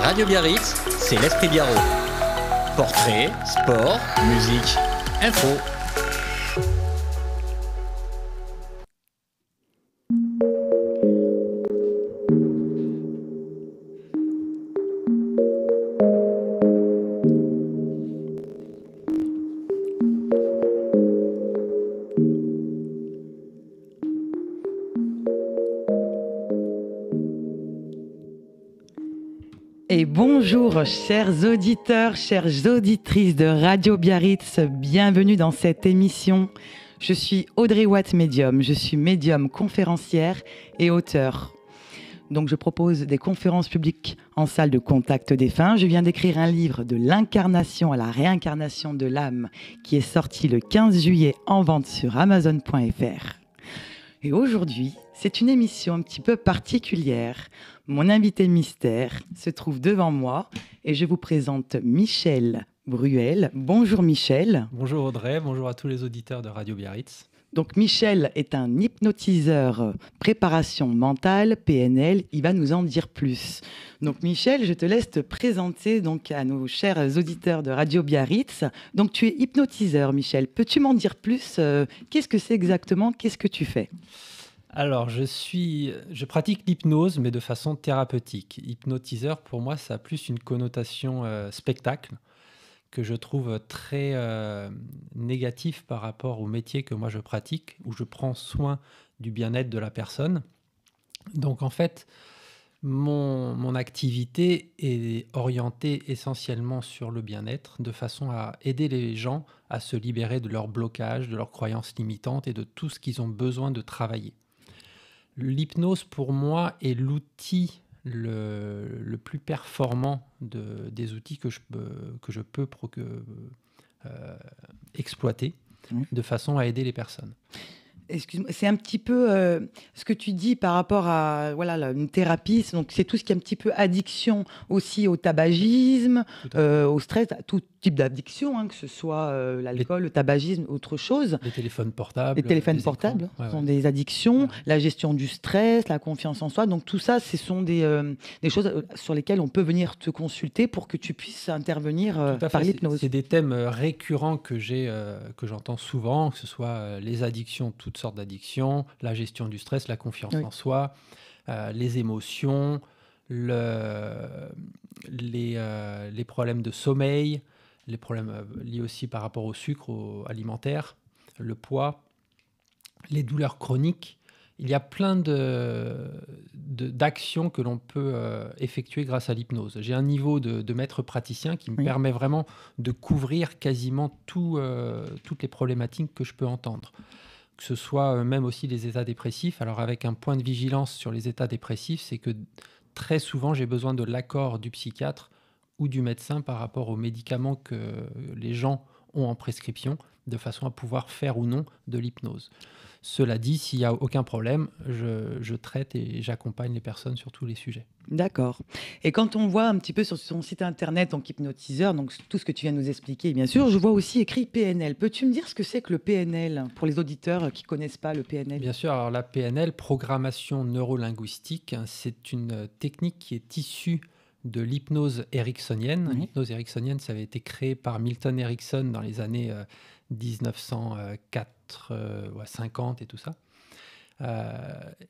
Radio Biarritz, c'est l'Esprit Biarrot. Portrait, sport, musique, info. Et bonjour chers auditeurs, chères auditrices de Radio Biarritz, bienvenue dans cette émission. Je suis Audrey Watt Médium, je suis médium conférencière et auteure. Donc je propose des conférences publiques en salle de contact défunt. Je viens d'écrire un livre de l'incarnation à la réincarnation de l'âme qui est sorti le 15 juillet en vente sur Amazon.fr. Et aujourd'hui, c'est une émission un petit peu particulière. Mon invité mystère se trouve devant moi et je vous présente Michel Bruel. Bonjour Michel. Bonjour Audrey, bonjour à tous les auditeurs de Radio Biarritz. Donc Michel est un hypnotiseur préparation mentale, PNL, il va nous en dire plus. Donc Michel, je te laisse te présenter donc à nos chers auditeurs de Radio Biarritz. Donc tu es hypnotiseur Michel, peux-tu m'en dire plus qu'est-ce que c'est exactement, qu'est-ce que tu fais ? Alors, je pratique l'hypnose, mais de façon thérapeutique. Hypnotiseur, pour moi, ça a plus une connotation spectacle que je trouve très négatif par rapport au métier que moi je pratique, où je prends soin du bien-être de la personne. Donc, en fait, mon activité est orientée essentiellement sur le bien-être, de façon à aider les gens à se libérer de leurs blocages, de leurs croyances limitantes et de tout ce qu'ils ont besoin de travailler. L'hypnose, pour moi, est l'outil le plus performant des outils que je peux exploiter de façon à aider les personnes. Excuse-moi, c'est un petit peu ce que tu dis par rapport à une thérapie. Donc c'est tout ce qui est un petit peu addiction aussi au tabagisme, au stress, à tout type d'addiction, que ce soit l'alcool, le tabagisme, autre chose. Les téléphones portables. Les téléphones portables sont des addictions. La gestion du stress, la confiance en soi. Donc tout ça, ce sont des choses sur lesquelles on peut venir te consulter pour que tu puisses intervenir par l'hypnose. C'est des thèmes récurrents que j'entends souvent, que ce soit les addictions, toutes sortes d'addictions, la gestion du stress, la confiance en soi, les émotions, les problèmes de sommeil, les problèmes liés aussi par rapport au sucre alimentaire, le poids, les douleurs chroniques. Il y a plein d'actions que l'on peut effectuer grâce à l'hypnose. J'ai un niveau de maître praticien qui me permet vraiment de couvrir quasiment toutes les problématiques que je peux entendre. Que ce soit même aussi les états dépressifs. Alors avec un point de vigilance sur les états dépressifs, c'est que très souvent j'ai besoin de l'accord du psychiatre ou du médecin par rapport aux médicaments que les gens ont en prescription, de façon à pouvoir faire ou non de l'hypnose. Cela dit, s'il n'y a aucun problème, je traite et j'accompagne les personnes sur tous les sujets. D'accord. Et quand on voit un petit peu sur son site internet, donc hypnotiseur, donc tout ce que tu viens de nous expliquer, bien sûr, je vois aussi écrit PNL. Peux-tu me dire ce que c'est que le PNL, pour les auditeurs qui ne connaissent pas le PNL ? Bien sûr, alors la PNL, programmation neurolinguistique, c'est une technique qui est issue de l'hypnose ericksonienne. L'hypnose ericksonienne, ça avait été créé par Milton Erickson dans les années 1950 et tout ça.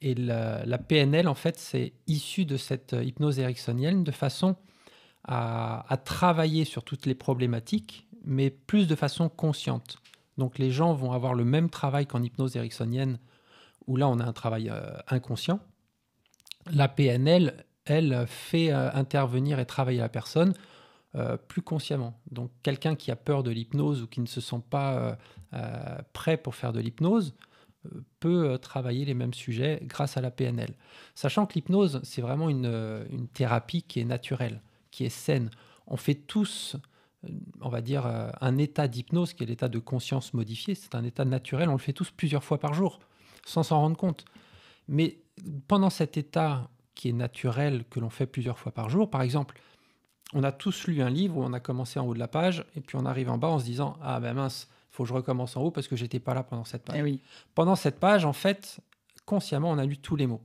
Et la PNL, en fait, c'est issu de cette hypnose ericksonienne de façon à travailler sur toutes les problématiques, mais plus de façon consciente. Donc les gens vont avoir le même travail qu'en hypnose ericksonienne, où là, on a un travail inconscient. La PNL, elle fait intervenir et travailler la personne plus consciemment. Donc quelqu'un qui a peur de l'hypnose ou qui ne se sent pas prêt pour faire de l'hypnose peut travailler les mêmes sujets grâce à la PNL. Sachant que l'hypnose, c'est vraiment une thérapie qui est naturelle, qui est saine. On fait tous, on va dire, un état d'hypnose qui est l'état de conscience modifié. C'est un état naturel, on le fait tous plusieurs fois par jour, sans s'en rendre compte. Mais pendant cet état qui est naturel, que l'on fait plusieurs fois par jour, par exemple, on a tous lu un livre où on a commencé en haut de la page et puis on arrive en bas en se disant « Ah ben mince, il faut que je recommence en haut parce que j'étais pas là pendant cette page. » Pendant cette page, en fait, consciemment, on a lu tous les mots.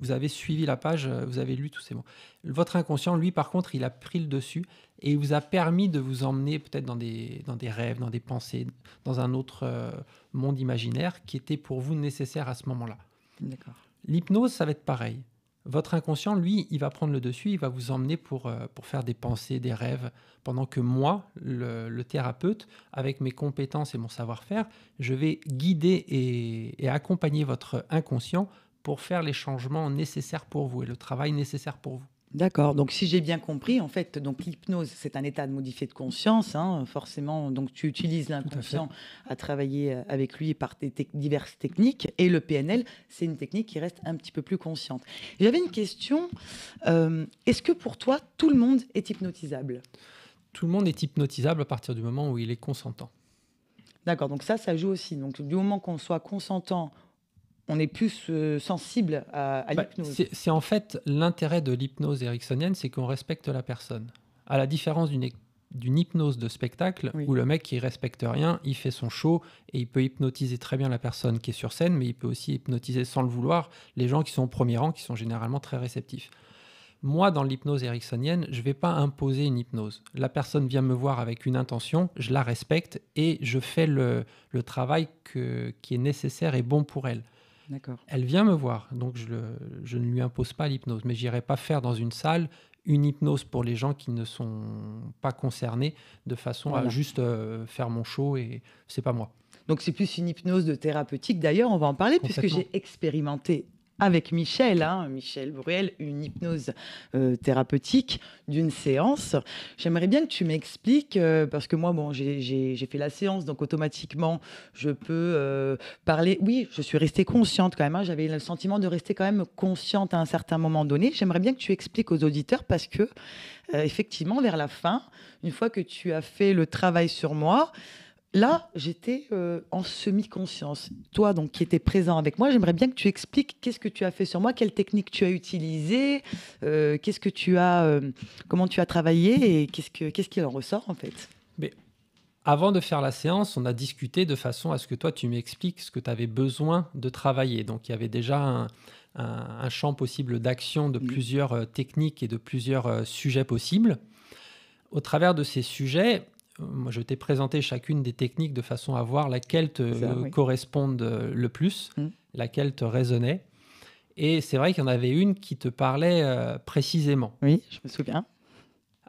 vous avez suivi la page, vous avez lu tous ces mots. Votre inconscient, lui, par contre, il a pris le dessus et il vous a permis de vous emmener peut-être dans des rêves, dans des pensées, dans un autre monde imaginaire qui était pour vous nécessaire à ce moment-là. D'accord. L'hypnose, ça va être pareil. Votre inconscient, lui, il va prendre le dessus, il va vous emmener pour faire des pensées, des rêves, pendant que moi, le thérapeute, avec mes compétences et mon savoir-faire, je vais guider et accompagner votre inconscient pour faire les changements nécessaires pour vous et le travail nécessaire pour vous. D'accord. Donc, si j'ai bien compris, en fait, donc l'hypnose, c'est un état de modifié de conscience, hein, forcément. Donc, tu utilises l'inconscient à travailler avec lui par diverses techniques. Et le PNL, c'est une technique qui reste un petit peu plus consciente. J'avais une question. Est-ce que pour toi, tout le monde est hypnotisable ? Tout le monde est hypnotisable à partir du moment où il est consentant. D'accord. Donc, ça joue aussi. Donc, du moment qu'on soit consentant, on est plus sensible à l'hypnose. C'est en fait l'intérêt de l'hypnose ericksonienne, c'est qu'on respecte la personne. À la différence d'une hypnose de spectacle, Oui. où le mec qui respecte rien, il fait son show et il peut hypnotiser très bien la personne qui est sur scène, mais il peut aussi hypnotiser sans le vouloir les gens qui sont au premier rang, qui sont généralement très réceptifs. Moi, dans l'hypnose ericksonienne, je ne vais pas imposer une hypnose. La personne vient me voir avec une intention, je la respecte et je fais le travail qui est nécessaire et bon pour elle. D'accord. Elle vient me voir, donc je ne lui impose pas l'hypnose, mais j'irai pas faire dans une salle une hypnose pour les gens qui ne sont pas concernés de façon à juste faire mon show et c'est pas moi. Donc c'est plus une hypnose de thérapeutique. D'ailleurs, on va en parler puisque j'ai expérimenté avec Michel, Michel Bruel, une hypnose thérapeutique d'une séance. J'aimerais bien que tu m'expliques, parce que moi, bon, j'ai fait la séance, donc automatiquement, je peux parler. Oui, je suis restée consciente quand même. J'avais le sentiment de rester quand même consciente à un certain moment donné. J'aimerais bien que tu expliques aux auditeurs parce que, effectivement, vers la fin, une fois que tu as fait le travail sur moi, là, j'étais en semi-conscience. Toi, donc, qui étais présent avec moi, j'aimerais bien que tu expliques qu'est-ce que tu as fait sur moi, quelle technique tu as utilisée, qu'est-ce que tu as, comment tu as travaillé et qu'est-ce qu'il en ressort en fait. Mais avant de faire la séance, on a discuté de façon à ce que toi, tu m'expliques ce que tu avais besoin de travailler. Donc, il y avait déjà un champ possible d'action de plusieurs techniques et de plusieurs sujets possibles. Au travers de ces sujets, moi, je t'ai présenté chacune des techniques de façon à voir laquelle te corresponde le plus, laquelle te résonnait. Et c'est vrai qu'il y en avait une qui te parlait précisément. Oui, je me souviens.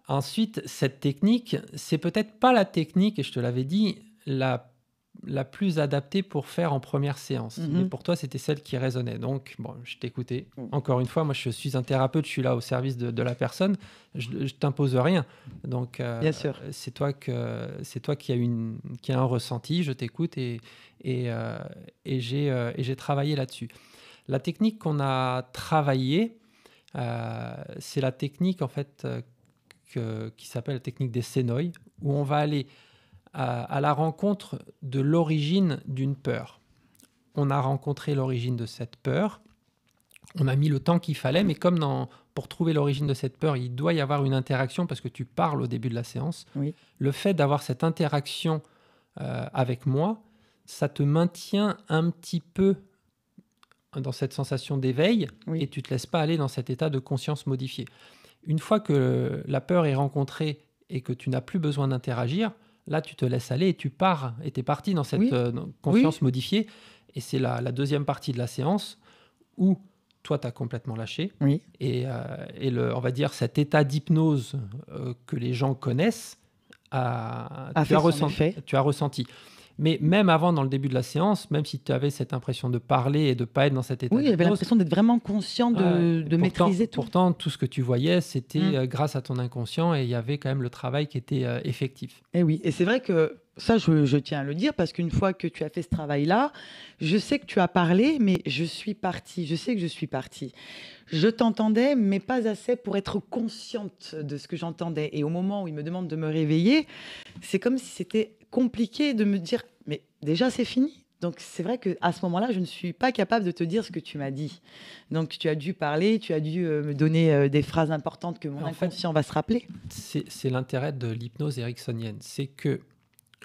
Ensuite, cette technique, c'est peut-être pas la technique, et je te l'avais dit, la plus adaptée pour faire en première séance. Mais pour toi, c'était celle qui résonnait. Donc, bon, je t'écoutais. Encore une fois, moi, je suis un thérapeute, je suis là au service de la personne. Je t'impose rien. Donc, bien sûr. C'est toi qui a un ressenti. Je t'écoute et j'ai travaillé là-dessus. La technique qu'on a travaillée, c'est la technique en fait qui s'appelle la technique des sénoïs, où on va aller à la rencontre de l'origine d'une peur. On a rencontré l'origine de cette peur, on a mis le temps qu'il fallait, mais comme pour trouver l'origine de cette peur, il doit y avoir une interaction parce que tu parles au début de la séance. Oui. Le fait d'avoir cette interaction avec moi, ça te maintient un petit peu dans cette sensation d'éveil et tu ne te laisses pas aller dans cet état de conscience modifié. Une fois que la peur est rencontrée et que tu n'as plus besoin d'interagir, là, tu te laisses aller et tu pars. Et tu es parti dans cette conscience modifiée. Et c'est la deuxième partie de la séance où toi, tu as complètement lâché. Oui. Et on va dire cet état d'hypnose que les gens connaissent, tu as ressenti. Mais même avant, dans le début de la séance, même si tu avais cette impression de parler et de ne pas être dans cet état d'hypnose... Oui, j'avais l'impression d'être vraiment conscient de maîtriser tout. Pourtant, tout ce que tu voyais, c'était grâce à ton inconscient et il y avait quand même le travail qui était effectif. Et oui, et c'est vrai que ça, je tiens à le dire, parce qu'une fois que tu as fait ce travail-là, je sais que tu as parlé, mais je suis partie. Je sais que je suis partie. Je t'entendais, mais pas assez pour être consciente de ce que j'entendais. Et au moment où il me demande de me réveiller, c'est comme si c'était compliqué de me dire, mais déjà, c'est fini. Donc, c'est vrai qu'à ce moment-là, je ne suis pas capable de te dire ce que tu m'as dit. Donc, tu as dû parler, tu as dû me donner des phrases importantes que mon inconscient va se rappeler. C'est l'intérêt de l'hypnose ericksonienne. C'est que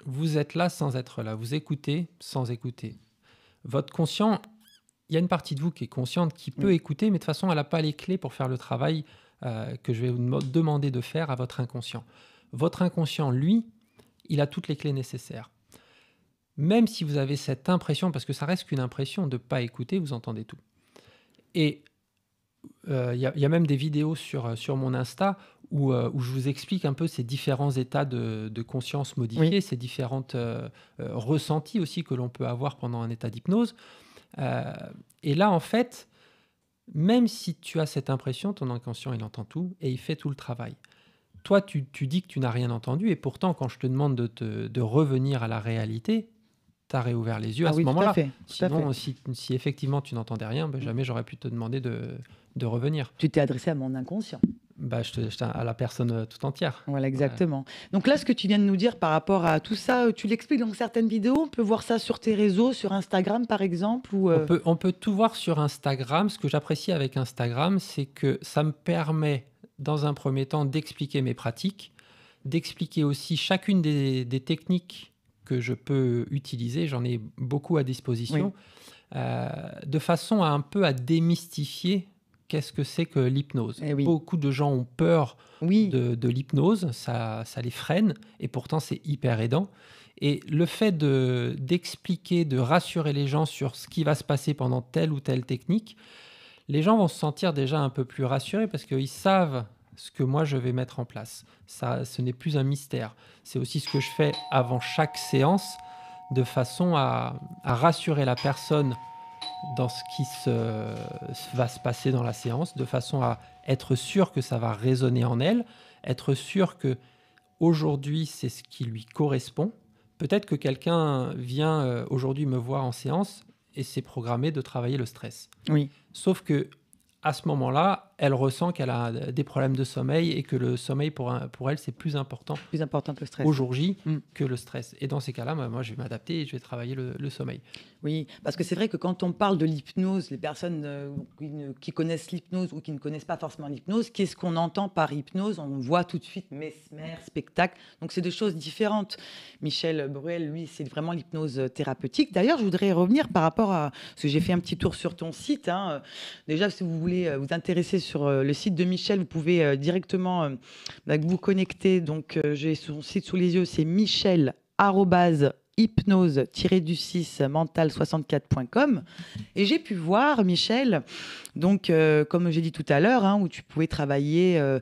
vous êtes là sans être là. Vous écoutez sans écouter. Votre conscient, il y a une partie de vous qui est consciente, qui peut écouter, mais de toute façon, elle n'a pas les clés pour faire le travail que je vais vous demander de faire à votre inconscient. Votre inconscient, lui, il a toutes les clés nécessaires. Même si vous avez cette impression, parce que ça reste qu'une impression de ne pas écouter, vous entendez tout. Et il y a même des vidéos sur mon Insta où je vous explique un peu ces différents états de conscience modifiés, ces différentes ressentis aussi que l'on peut avoir pendant un état d'hypnose. Et là, en fait, même si tu as cette impression, ton inconscient, il entend tout et il fait tout le travail. Toi, tu dis que tu n'as rien entendu et pourtant, quand je te demande de revenir à la réalité, tu as réouvert les yeux à ce moment-là. Sinon, si effectivement tu n'entendais rien, jamais j'aurais pu te demander de revenir. Tu t'es adressé à mon inconscient. À la personne tout entière. Voilà, exactement. Donc là, ce que tu viens de nous dire par rapport à tout ça, tu l'expliques dans certaines vidéos. On peut voir ça sur tes réseaux, sur Instagram par exemple ou on peut tout voir sur Instagram. Ce que j'apprécie avec Instagram, c'est que ça me permet, dans un premier temps, d'expliquer mes pratiques, d'expliquer aussi chacune des techniques que je peux utiliser. J'en ai beaucoup à disposition, de façon un peu à démystifier qu'est-ce que c'est que l'hypnose. Beaucoup de gens ont peur de l'hypnose, ça les freine, et pourtant c'est hyper aidant. Et le fait d'expliquer, de rassurer les gens sur ce qui va se passer pendant telle ou telle technique, les gens vont se sentir déjà un peu plus rassurés parce qu'ils savent ce que moi je vais mettre en place. Ça, ce n'est plus un mystère. C'est aussi ce que je fais avant chaque séance, de façon à rassurer la personne dans ce qui va se passer dans la séance, de façon à être sûr que ça va résonner en elle, être sûr que aujourd'hui c'est ce qui lui correspond. Peut-être que quelqu'un vient aujourd'hui me voir en séance et s'est programmé de travailler le stress. Sauf que à ce moment-là, elle ressent qu'elle a des problèmes de sommeil et que le sommeil, pour elle, c'est plus important que le stress. Au jour J que le stress. Et dans ces cas-là, moi, je vais m'adapter et je vais travailler le sommeil. Oui, parce que c'est vrai que quand on parle de l'hypnose, les personnes qui connaissent l'hypnose ou qui ne connaissent pas forcément l'hypnose, qu'est-ce qu'on entend par hypnose? On voit tout de suite mesmer, spectacle. Donc, c'est deux choses différentes. Michel Bruel, lui, c'est vraiment l'hypnose thérapeutique. D'ailleurs, je voudrais revenir par rapport à... Parce que j'ai fait un petit tour sur ton site. Déjà, si vous voulez vous intéresser sur le site de Michel, vous pouvez directement vous connecter. Donc, j'ai son site sous les yeux, c'est michel@hypnose-mental64.com. Et j'ai pu voir, Michel, donc, comme j'ai dit tout à l'heure, où tu pouvais travailler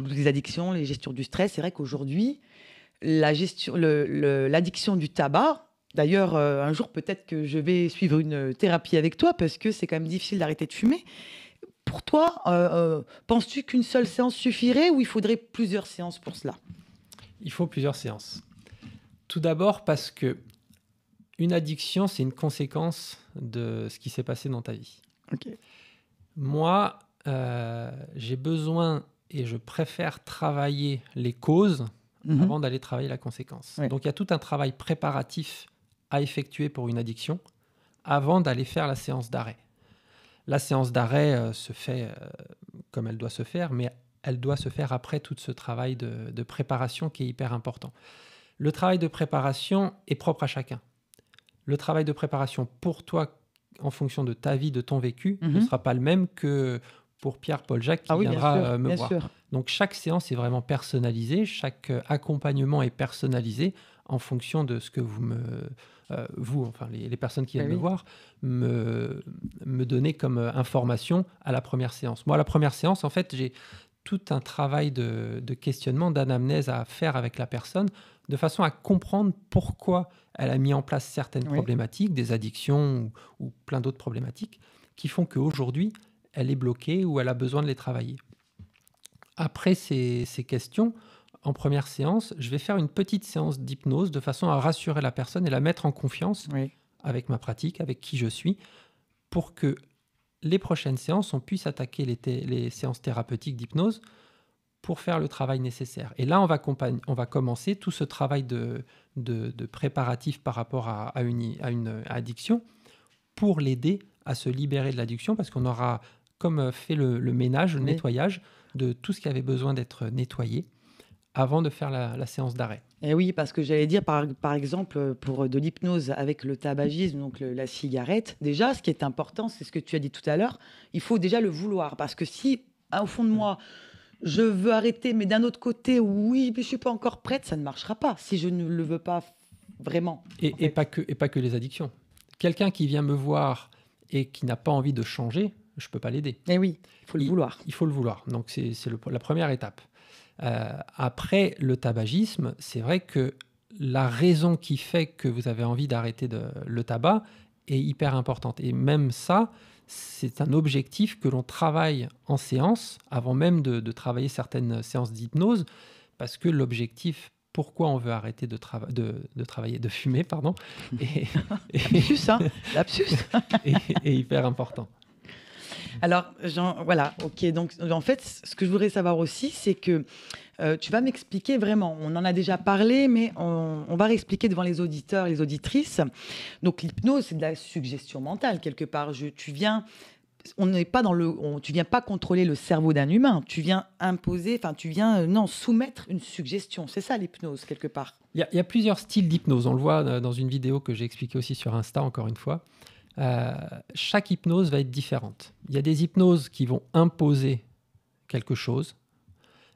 les addictions, les gestions du stress. C'est vrai qu'aujourd'hui, l'addiction du tabac, d'ailleurs, un jour, peut-être que je vais suivre une thérapie avec toi parce que c'est quand même difficile d'arrêter de fumer. Pour toi, penses-tu qu'une seule séance suffirait ou il faudrait plusieurs séances pour cela? Il faut plusieurs séances. Tout d'abord parce que une addiction, c'est une conséquence de ce qui s'est passé dans ta vie. Moi, j'ai besoin et je préfère travailler les causes avant d'aller travailler la conséquence. Donc, il y a tout un travail préparatif à effectuer pour une addiction avant d'aller faire la séance d'arrêt. La séance d'arrêt se fait comme elle doit se faire, mais elle doit se faire après tout ce travail de préparation qui est hyper important. Le travail de préparation est propre à chacun. Le travail de préparation pour toi, en fonction de ta vie, de ton vécu, ne sera pas le même que pour Pierre-Paul Jacques qui viendra me voir. Donc chaque séance est vraiment personnalisée, chaque accompagnement est personnalisé en fonction de ce que les personnes qui viennent me voir, me donner comme information à la première séance. Moi, à la première séance, en fait, j'ai tout un travail de questionnement, d'anamnèse à faire avec la personne, de façon à comprendre pourquoi elle a mis en place certaines problématiques, des addictions ou plein d'autres problématiques, qui font qu'aujourd'hui, elle est bloquée ou elle a besoin de les travailler. Après ces questions, en première séance, je vais faire une petite séance d'hypnose de façon à rassurer la personne et la mettre en confiance avec ma pratique, avec qui je suis, pour que les prochaines séances, on puisse attaquer les séances thérapeutiques d'hypnose pour faire le travail nécessaire. Et là, on va commencer tout ce travail de préparatif par rapport à une addiction pour l'aider à se libérer de l'addiction, parce qu'on aura comme fait le ménage, le nettoyage de tout ce qui avait besoin d'être nettoyé, avant de faire la séance d'arrêt. Et oui, parce que j'allais dire, par exemple, pour de l'hypnose avec le tabagisme, donc la cigarette, déjà, ce qui est important, c'est ce que tu as dit tout à l'heure, il faut déjà le vouloir. Parce que si, au fond de moi, je veux arrêter, mais d'un autre côté, oui, mais je ne suis pas encore prête, ça ne marchera pas si je ne le veux pas vraiment. Et pas que les addictions. Quelqu'un qui vient me voir et qui n'a pas envie de changer, je ne peux pas l'aider. Et oui, il faut le vouloir. Il faut le vouloir. Donc, c'est la première étape. Après le tabagisme, c'est vrai que la raison qui fait que vous avez envie d'arrêter le tabac est hyper importante. Et même ça, c'est un objectif que l'on travaille en séance, avant même de travailler certaines séances d'hypnose, parce que l'objectif, pourquoi on veut arrêter de travailler, de fumer, pardon, Lapsus, hein, lapsus. est hyper important. Alors, voilà, ok. Donc, en fait, ce que je voudrais savoir aussi, c'est que tu vas m'expliquer vraiment. On en a déjà parlé, mais on va réexpliquer devant les auditeurs et les auditrices. Donc, l'hypnose, c'est de la suggestion mentale, quelque part. Tu viens pas contrôler le cerveau d'un humain. Tu viens imposer, soumettre une suggestion. C'est ça, l'hypnose, quelque part. Il y a plusieurs styles d'hypnose. On le voit dans une vidéo que j'ai expliquée aussi sur Insta, encore une fois. Chaque hypnose va être différente. Il y a des hypnoses qui vont imposer quelque chose.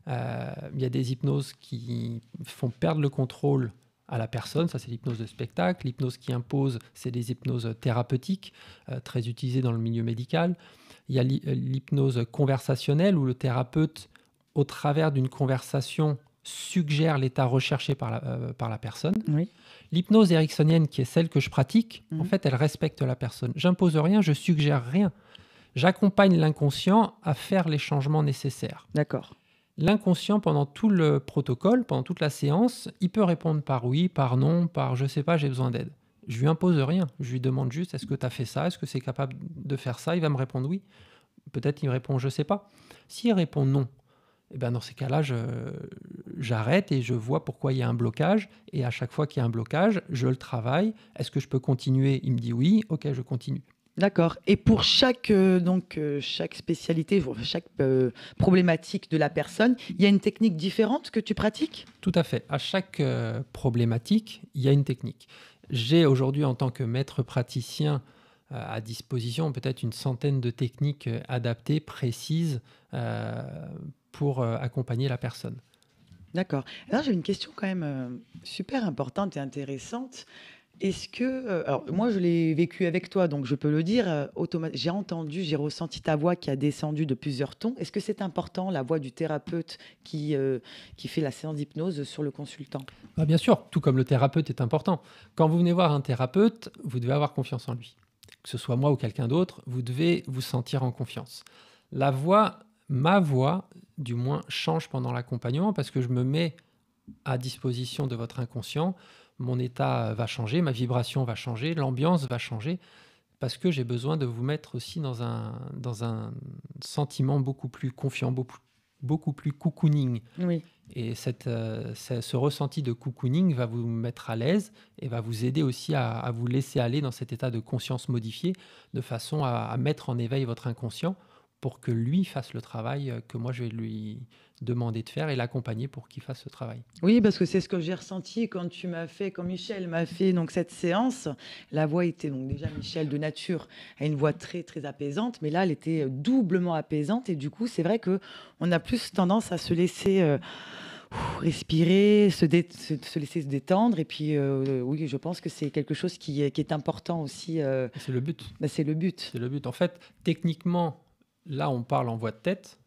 Il y a des hypnoses qui font perdre le contrôle à la personne. Ça, c'est l'hypnose de spectacle. L'hypnose qui impose, c'est des hypnoses thérapeutiques, très utilisées dans le milieu médical. Il y a l'hypnose conversationnelle où le thérapeute, au travers d'une conversation, suggère l'état recherché par la personne. Oui. L'hypnose ericksonienne, qui est celle que je pratique, en fait, elle respecte la personne. J'impose rien, je suggère rien. J'accompagne l'inconscient à faire les changements nécessaires. D'accord. L'inconscient, pendant tout le protocole, pendant toute la séance, il peut répondre par oui, par non, par je sais pas, j'ai besoin d'aide. Je lui impose rien. Je lui demande juste, est-ce que tu as fait ça? Est-ce que c'est capable de faire ça? Il va me répondre oui. Peut-être il me répond je sais pas. S'il répond non, eh ben dans ces cas-là, j'arrête et je vois pourquoi il y a un blocage. Et à chaque fois qu'il y a un blocage, je le travaille. Est-ce que je peux continuer? Il me dit oui. Ok, je continue. D'accord. Et pour chaque spécialité, chaque problématique de la personne, il y a une technique différente que tu pratiques? Tout à fait. À chaque problématique, il y a une technique. J'ai aujourd'hui, en tant que maître praticien, à disposition peut-être une centaine de techniques adaptées, précises, pour accompagner la personne. D'accord. Alors, j'ai une question quand même super importante et intéressante. Est-ce que... alors, moi, je l'ai vécu avec toi, donc je peux le dire. J'ai ressenti ta voix qui a descendu de plusieurs tons. Est-ce que c'est important, la voix du thérapeute qui fait la séance d'hypnose sur le consultant? Bien sûr, tout comme le thérapeute est important. Quand vous venez voir un thérapeute, vous devez avoir confiance en lui. Que ce soit moi ou quelqu'un d'autre, vous devez vous sentir en confiance. Ma voix, du moins, change pendant l'accompagnement parce que je me mets à disposition de votre inconscient. Mon état va changer, ma vibration va changer, l'ambiance va changer parce que j'ai besoin de vous mettre aussi dans un sentiment beaucoup plus confiant, beaucoup plus cocooning. Oui. Et ce ressenti de cocooning va vous mettre à l'aise et va vous aider aussi à vous laisser aller dans cet état de conscience modifié de façon à mettre en éveil votre inconscient pour que lui fasse le travail que moi je vais lui demander de faire et l'accompagner pour qu'il fasse ce travail. Oui, parce que c'est ce que j'ai ressenti quand Michel m'a fait donc cette séance. La voix était donc déjà Michel de nature a une voix très très apaisante, mais là elle était doublement apaisante et du coup c'est vrai que on a plus tendance à se laisser respirer, se laisser se détendre et puis oui, je pense que c'est quelque chose qui est important aussi. C'est le but. C'est le but. C'est le but. En fait, techniquement, là, on parle en voix de tête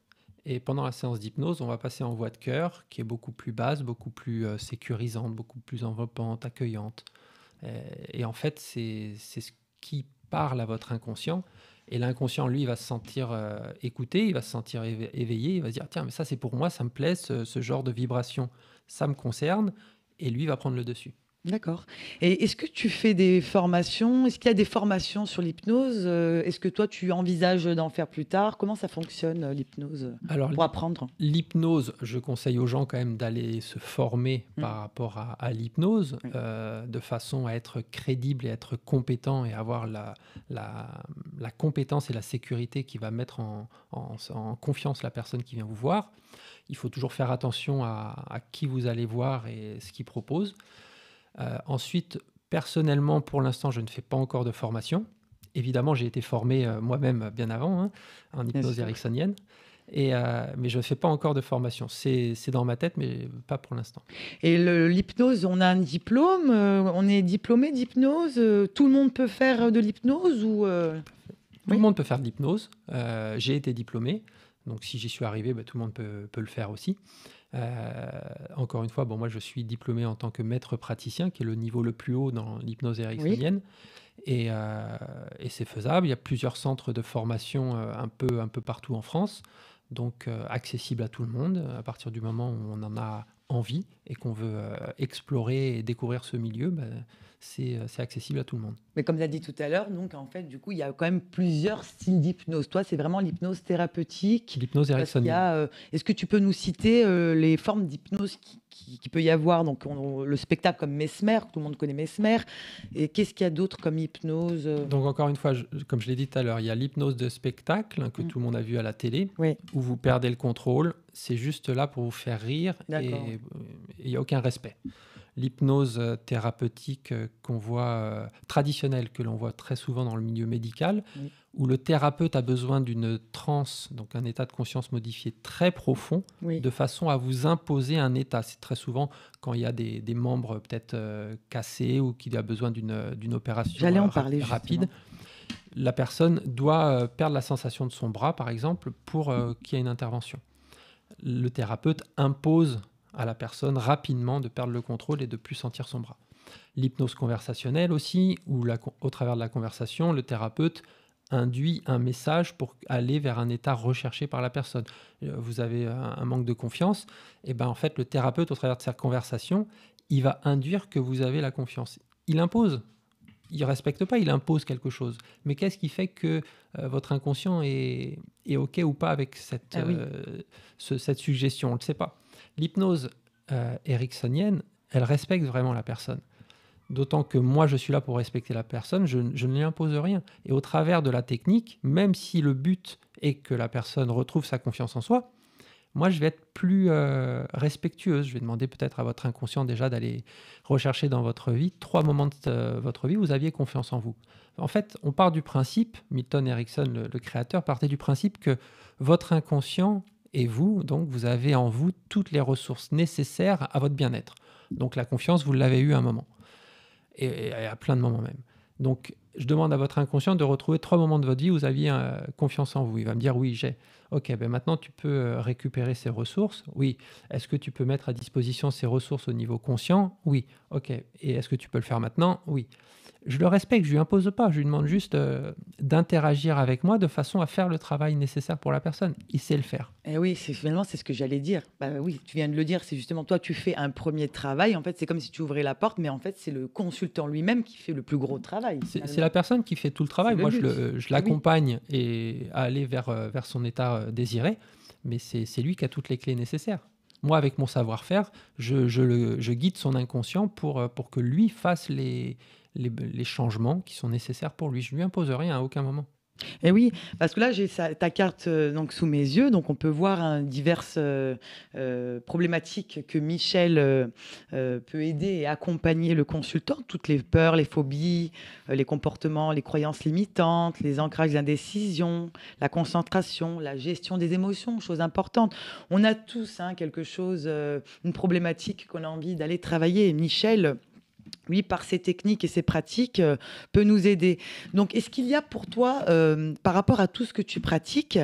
et pendant la séance d'hypnose, on va passer en voix de cœur qui est beaucoup plus basse, beaucoup plus sécurisante, beaucoup plus enveloppante, accueillante. Et en fait, c'est ce qui parle à votre inconscient. Et l'inconscient, lui, va se sentir écouté, il va se sentir éveillé, il va se dire « Tiens, mais ça, c'est pour moi, ça me plaît, ce genre de vibration, ça me concerne. » Et lui va prendre le dessus. D'accord. Et est-ce que tu fais des formations? Est-ce qu'il y a des formations sur l'hypnose? Est-ce que toi, tu envisages d'en faire plus tard? Comment ça fonctionne, l'hypnose, Alors, pour apprendre? l'hypnose, je conseille aux gens quand même d'aller se former Mmh. par rapport à l'hypnose, Oui. de façon à être crédible et être compétent et avoir la compétence et la sécurité qui va mettre en confiance la personne qui vient vous voir. Il faut toujours faire attention à qui vous allez voir et ce qu'il propose. Ensuite, personnellement, pour l'instant, je ne fais pas encore de formation. Évidemment, j'ai été formé moi-même bien avant, hein, en Bien hypnose sûr. ericksonienne, mais je ne fais pas encore de formation. C'est dans ma tête, mais pas pour l'instant. Et l'hypnose, on a un diplôme? On est diplômé d'hypnose? Tout le monde peut faire de l'hypnose ou Tout le Oui. monde peut faire de l'hypnose. J'ai été diplômé, donc si j'y suis arrivé, tout le monde peut le faire aussi. Encore une fois, moi je suis diplômé en tant que maître praticien, qui est le niveau le plus haut dans l'hypnose Oui. ericksonienne. Et c'est faisable. Il y a plusieurs centres de formation un peu partout en France, donc accessible à tout le monde. À partir du moment où on en a envie et qu'on veut explorer et découvrir ce milieu, c'est accessible à tout le monde. Mais comme tu as dit tout à l'heure, donc en fait, du coup, il y a quand même plusieurs styles d'hypnose. Toi, c'est vraiment l'hypnose thérapeutique. L'hypnose Parce qu'il y ericksonienne. a, est-ce que tu peux nous citer les formes d'hypnose qui peut y avoir? Donc, le spectacle comme Mesmer, tout le monde connaît Mesmer. Et qu'est-ce qu'il y a d'autre comme hypnose? Donc encore une fois, comme je l'ai dit tout à l'heure, il y a l'hypnose de spectacle que Mm. tout le monde a vu à la télé, Oui, où vous perdez le contrôle. C'est juste là pour vous faire rire d'accord. et il n'y a aucun respect. L'hypnose thérapeutique qu'on voit, traditionnelle, que l'on voit très souvent dans le milieu médical, Oui. où le thérapeute a besoin d'une transe, donc un état de conscience modifié très profond, Oui. de façon à vous imposer un état. C'est très souvent quand il y a des membres peut-être cassés ou qu'il a besoin d'une opération J'allais en parler rapide. justement. La personne doit perdre la sensation de son bras, par exemple, pour qu'il y ait une intervention. Le thérapeute impose à la personne rapidement de perdre le contrôle et de plus sentir son bras. L'hypnose conversationnelle aussi, où au travers de la conversation, le thérapeute induit un message pour aller vers un état recherché par la personne. Vous avez un manque de confiance, et en fait le thérapeute, au travers de sa conversation, il va induire que vous avez la confiance. Il impose. Il ne respecte pas, il impose quelque chose. Mais qu'est-ce qui fait que votre inconscient est OK ou pas avec cette, Ah oui. cette suggestion? On ne le sait pas. L'hypnose ericksonienne, elle respecte vraiment la personne. D'autant que moi, je suis là pour respecter la personne, je ne lui impose rien. Et au travers de la technique, même si le but est que la personne retrouve sa confiance en soi, moi, je vais être plus respectueuse. Je vais demander peut-être à votre inconscient déjà d'aller rechercher dans votre vie 3 moments de votre vie où vous aviez confiance en vous. En fait, on part du principe, Milton Erickson, le créateur, partait du principe que votre inconscient et vous, donc, vous avez en vous toutes les ressources nécessaires à votre bien-être. Donc, la confiance, vous l'avez eue à un moment. Et à plein de moments même. Donc, je demande à votre inconscient de retrouver 3 moments de votre vie où vous aviez confiance en vous. Il va me dire oui, j'ai. Ok, maintenant tu peux récupérer ces ressources. Oui. Est-ce que tu peux mettre à disposition ces ressources au niveau conscient? Oui. Ok. Et est-ce que tu peux le faire maintenant? Oui. Je le respecte, je lui impose pas, je lui demande juste d'interagir avec moi de façon à faire le travail nécessaire pour la personne. Il sait le faire. Et oui, finalement, c'est ce que j'allais dire. Oui, tu viens de le dire, c'est justement toi, tu fais un premier travail. En fait, c'est comme si tu ouvrais la porte, mais en fait, c'est le consultant lui-même qui fait le plus gros travail. C'est la personne qui fait tout le travail. C'est le Moi, but. je l'accompagne et à aller vers son état désiré, mais c'est lui qui a toutes les clés nécessaires. Moi, avec mon savoir-faire, je guide son inconscient pour que lui fasse les changements qui sont nécessaires pour lui. Je ne lui impose rien à aucun moment. Et oui, parce que là, j'ai ta carte donc sous mes yeux, donc on peut voir diverses problématiques que Michel peut aider et accompagner le consultant, toutes les peurs, les phobies, les comportements, les croyances limitantes, les ancrages d'indécision, la concentration, la gestion des émotions, chose importante. On a tous quelque chose, une problématique qu'on a envie d'aller travailler. Et Michel, lui, par ses techniques et ses pratiques, peut nous aider. Donc, est-ce qu'il y a pour toi, par rapport à tout ce que tu pratiques,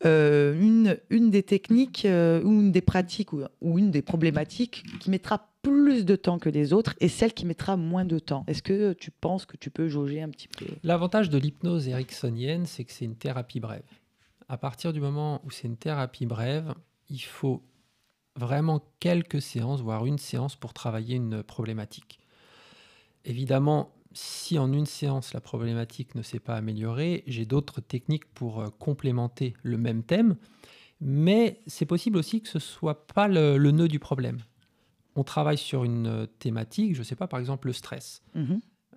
une des techniques ou une des pratiques ou une des problématiques qui mettra plus de temps que les autres et celle qui mettra moins de temps? Est-ce que tu penses que tu peux jauger un petit peu? L'avantage de l'hypnose ericksonienne, c'est que c'est une thérapie brève. À partir du moment où c'est une thérapie brève, il faut vraiment quelques séances, voire une séance pour travailler une problématique. évidemment, si en une séance, la problématique ne s'est pas améliorée, j'ai d'autres techniques pour complémenter le même thème. Mais c'est possible aussi que ce ne soit pas le nœud du problème. On travaille sur une thématique, je ne sais pas, par exemple le stress.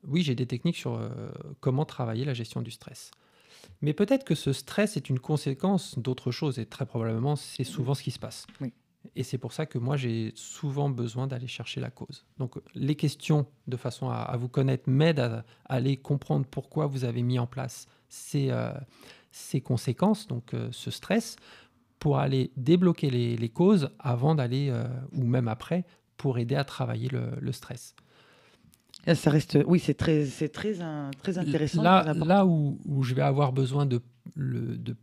Oui, j'ai des techniques sur comment travailler la gestion du stress. Mais peut-être que ce stress est une conséquence d'autre chose, et très probablement, c'est souvent ce qui se passe. Oui. Et c'est pour ça que moi, j'ai souvent besoin d'aller chercher la cause. Donc, les questions, de façon à vous connaître, m'aident à aller comprendre pourquoi vous avez mis en place ces conséquences, donc ce stress, pour aller débloquer les causes avant d'aller, ou même après, pour aider à travailler le stress. Ça reste, oui, c'est très intéressant. Là où je vais avoir besoin de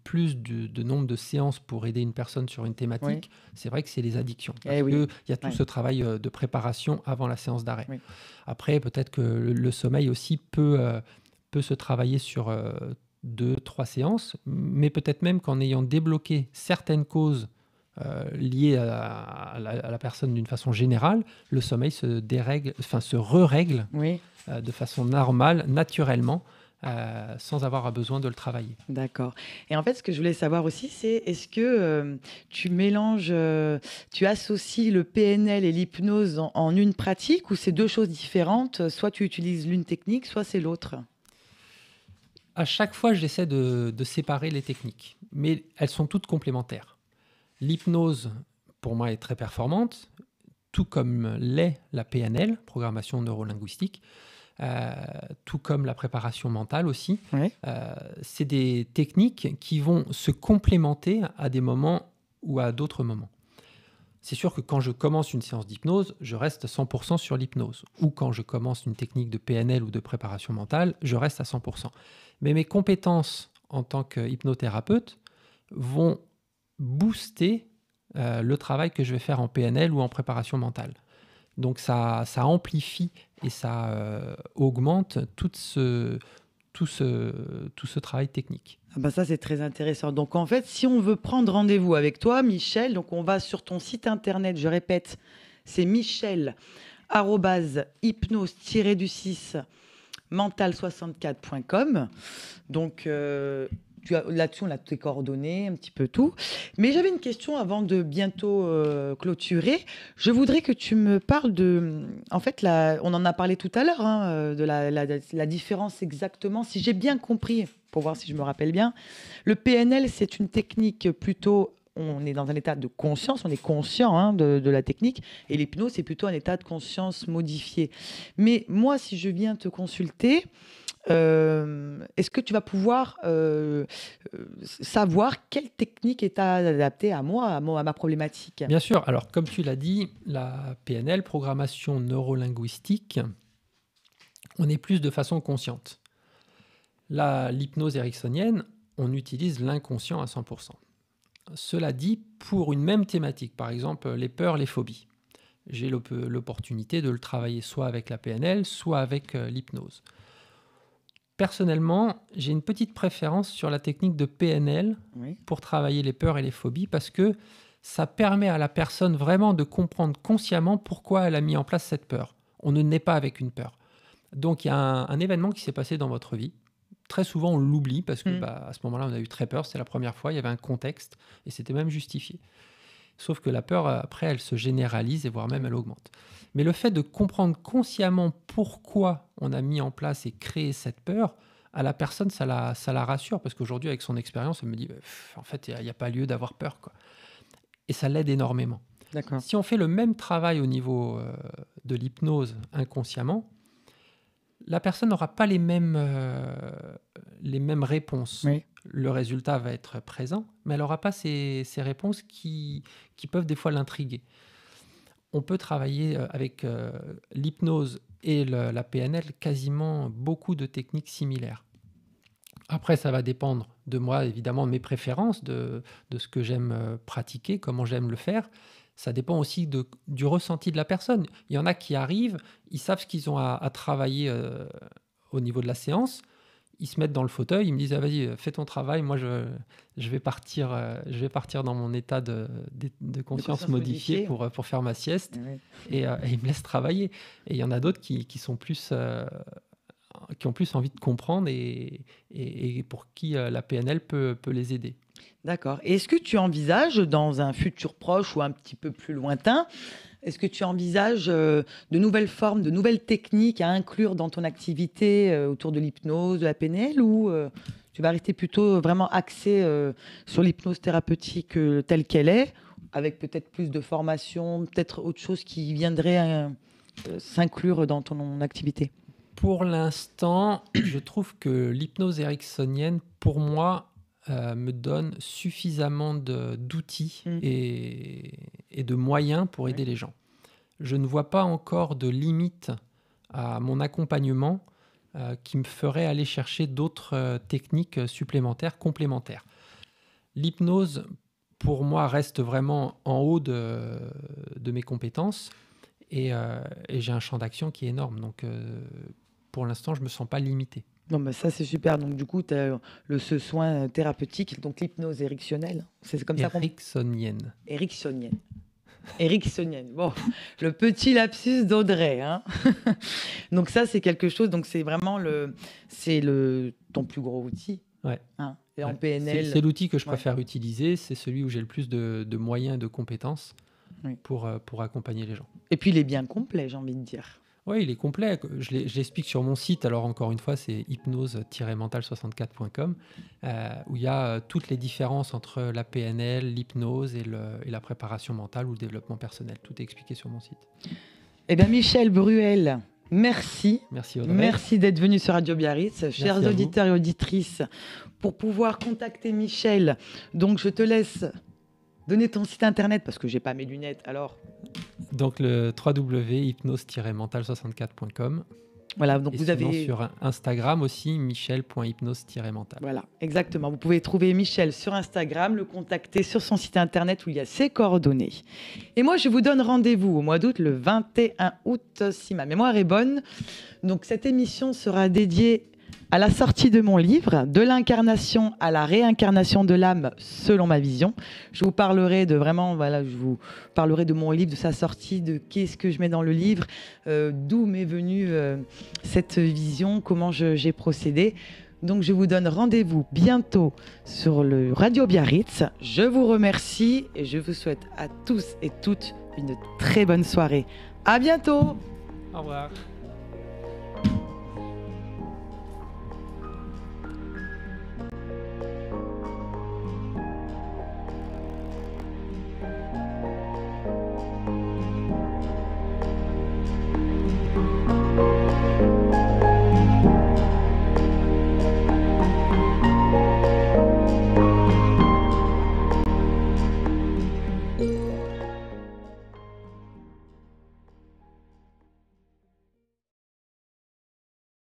plus de nombre de séances pour aider une personne sur une thématique, c'est vrai que c'est les addictions. Parce qu'il y a tout ce travail de préparation avant la séance d'arrêt. Oui. Après, peut-être que le sommeil aussi peut se travailler sur 2-3 séances, mais peut-être même qu'en ayant débloqué certaines causes liées à la personne d'une façon générale, le sommeil se re-règle de façon normale, naturellement, sans avoir besoin de le travailler. D'accord. Et en fait, ce que je voulais savoir aussi, c'est est-ce que tu mélanges, tu associes le PNL et l'hypnose en une pratique, ou c'est deux choses différentes? Soit tu utilises l'une technique, soit c'est l'autre. À chaque fois, j'essaie de séparer les techniques, mais elles sont toutes complémentaires. L'hypnose, pour moi, est très performante, tout comme l'est la PNL, programmation neurolinguistique, tout comme la préparation mentale aussi. Oui. C'est des techniques qui vont se complémenter à des moments ou à d'autres moments. C'est sûr que quand je commence une séance d'hypnose, je reste 100% sur l'hypnose. Ou quand je commence une technique de PNL ou de préparation mentale, je reste à 100%. Mais mes compétences en tant qu'hypnothérapeute vont booster le travail que je vais faire en PNL ou en préparation mentale. Donc ça amplifie et ça augmente tout ce travail technique. Ah bah ça, c'est très intéressant. Donc, en fait, si on veut prendre rendez-vous avec toi, Michel, donc on va sur ton site internet, je répète, c'est michel@hypnose-du6 mental64.com. Donc, là-dessus, on a tes coordonnées, un petit peu tout. Mais j'avais une question avant de bientôt clôturer. Je voudrais que tu me parles de... En fait, on en a parlé tout à l'heure, de la différence exactement, si j'ai bien compris, pour voir si je me rappelle bien. Le PNL, c'est une technique plutôt... On est dans un état de conscience, on est conscient de la technique. Et l'hypnose, c'est plutôt un état de conscience modifié. Mais moi, si je viens te consulter... est-ce que tu vas pouvoir savoir quelle technique est adaptée à moi, à ma problématique? Bien sûr. Alors, comme tu l'as dit, la PNL, programmation neurolinguistique, on est plus de façon consciente. L'hypnose ericksonienne, on utilise l'inconscient à 100%. Cela dit, pour une même thématique, par exemple les peurs, les phobies, j'ai l'opportunité de le travailler soit avec la PNL, soit avec l'hypnose. Personnellement, j'ai une petite préférence sur la technique de PNL pour travailler les peurs et les phobies, parce que ça permet à la personne vraiment de comprendre consciemment pourquoi elle a mis en place cette peur. On ne naît pas avec une peur. Donc il y a un événement qui s'est passé dans votre vie. Très souvent, on l'oublie parce que à ce moment-là, on a eu très peur. C'était la première fois, il y avait un contexte et c'était même justifié. Sauf que la peur, après, elle se généralise et voire même elle augmente. Mais le fait de comprendre consciemment pourquoi on a mis en place et créé cette peur, à la personne, ça la rassure. Parce qu'aujourd'hui, avec son expérience, elle me dit en fait, il n'y a pas lieu d'avoir peur, quoi. Et ça l'aide énormément. D'accord. Si on fait le même travail au niveau de l'hypnose inconsciemment, la personne n'aura pas les mêmes réponses. Oui. Le résultat va être présent, mais elle n'aura pas ces réponses qui peuvent des fois l'intriguer. On peut travailler avec l'hypnose et la PNL quasiment beaucoup de techniques similaires. Après, ça va dépendre de moi, évidemment, de mes préférences, de ce que j'aime pratiquer, comment j'aime le faire. Ça dépend aussi du ressenti de la personne. Il y en a qui arrivent, ils savent ce qu'ils ont à travailler au niveau de la séance. ils se mettent dans le fauteuil, ils me disent vas-y, fais ton travail, moi je vais partir dans mon état de conscience modifié pour faire ma sieste, et ils me laissent travailler. Et il y en a d'autres qui sont plus qui ont plus envie de comprendre et pour qui la PNL peut les aider. D'accord. Et est-ce que tu envisages, dans un futur proche ou un petit peu plus lointain, est-ce que tu envisages de nouvelles formes, de nouvelles techniques à inclure dans ton activité autour de l'hypnose, de la PNL, ou tu vas rester plutôt vraiment axé sur l'hypnose thérapeutique telle qu'elle est, avec peut-être plus de formation, peut-être autre chose qui viendrait s'inclure dans ton activité? Pour l'instant, je trouve que l'hypnose ericksonienne, pour moi, me donne suffisamment d'outils et de moyens pour aider les gens. Je ne vois pas encore de limite à mon accompagnement qui me ferait aller chercher d'autres techniques supplémentaires, complémentaires. L'hypnose, pour moi, reste vraiment en haut de mes compétences et j'ai un champ d'action qui est énorme. Donc, pour l'instant, je ne me sens pas limité. Non, mais ça, c'est super. Donc, du coup, tu as ce soin thérapeutique, donc l'hypnose ericksonienne. C'est comme ça qu'on... Ericksonienne. Ericksonienne. Bon, le petit lapsus d'Audrey. Hein. Donc, ça, c'est quelque chose. Donc, c'est vraiment ton plus gros outil. Ouais. Hein. Et en PNL... C'est l'outil que je préfère utiliser. C'est celui où j'ai le plus de moyens et de compétences pour accompagner les gens. Et puis, il est bien complet, j'ai envie de dire. Oui, il est complet. Je l'explique sur mon site. Alors, encore une fois, c'est hypnose-mental64.com où il y a toutes les différences entre la PNL, l'hypnose et la préparation mentale ou le développement personnel. Tout est expliqué sur mon site. Eh bien, Michel Bruel, merci. Merci Audrey. Merci d'être venu sur Radio Biarritz. Chers auditeurs et auditrices, pour pouvoir contacter Michel, donc je te laisse donner ton site internet parce que j'ai pas mes lunettes. Alors... Donc le www.hypnose-mental64.com. Voilà, donc et vous sinon, avez sur Instagram aussi michel.hypnose-mental. Voilà, exactement. Vous pouvez trouver Michel sur Instagram, le contacter sur son site internet où il y a ses coordonnées. Et moi, je vous donne rendez-vous au mois d'août, le 21 août, si ma mémoire est bonne. Donc cette émission sera dédiée à la sortie de mon livre, De l'incarnation à la réincarnation de l'âme selon ma vision. Je vous parlerai de mon livre, de sa sortie, de qu'est-ce que je mets dans le livre, d'où m'est venue cette vision, comment j'ai procédé. Donc je vous donne rendez-vous bientôt sur le Radio Biarritz. Je vous remercie et je vous souhaite à tous et toutes une très bonne soirée. À bientôt. Au revoir.